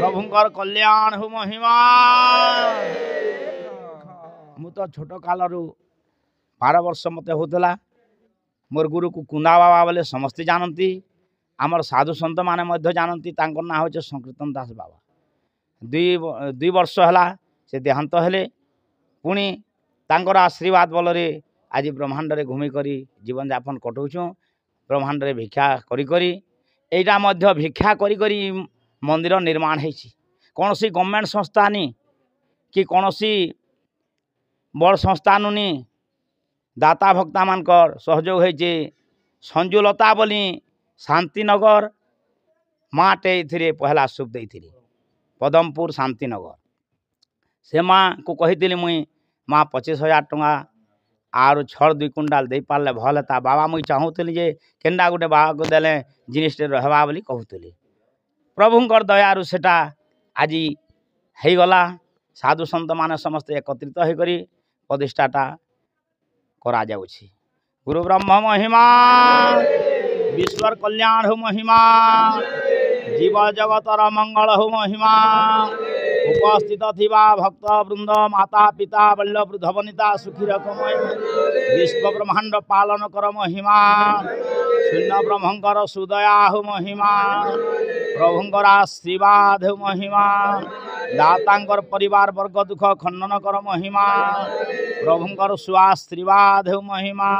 प्रभुंकर कल्याण हो महिमा मु तो छोट कालू 12 वर्ष मत होता मोर गुरु को कुंदा बाबा बोले समस्ते जानती आमर साधु सन्त माने जानती ना हो संकीर्तन दास बाबा 2 वर्ष है से देहांत हेले पुणी तांकर आशीर्वाद बल आज ब्रह्मांड रे घूमी करी जीवन यापन कटौछुँ ब्रह्मांड रे भिक्षा करी करी एटा मध्य भिक्षा करी करी मंदिर निर्माण होती कौन सी गवर्नमेंट संस्था नी कि कौन सी बड़ संस्था नुनी दाता भक्ता मानकर सहयोग होइछे संजुलता बोली शांतिनगर माटे एथिरे पहला सुप देइथिले पदमपुर शांतिनगर से माँ को कही मुई माँ 25,000 टंका आर छड़ 2 कुंडाल दे पारे भल था बाबा मुई चाहूली जे केन्दा गोटे बाबा को देले जिनिसटे रहबा बोली कहूली प्रभुंकर दयारु सेटा आज हो गला साधु सन्त माने समस्ते एकत्रित होकर प्रतिष्ठाटा करा जाउछि गुरु ब्रह्म महिमा विश्वर कल्याण हो महिमा जीव जगतर मंगल हो महिमा उपस्थित थिबा भक्त वृंद माता पिता बल्य वृद्ध वनिता सुखी रकमय विश्व ब्रह्मांड पालन कर महिमा शून्य ब्रह्मंकर सुदया हो महिमा प्रभुंकर आशीर्वाद हो महिमा दातांकर परिवार वर्ग दुख खंडन कर महिमा प्रभुंकर सुआशीर्वाद हो महिमा।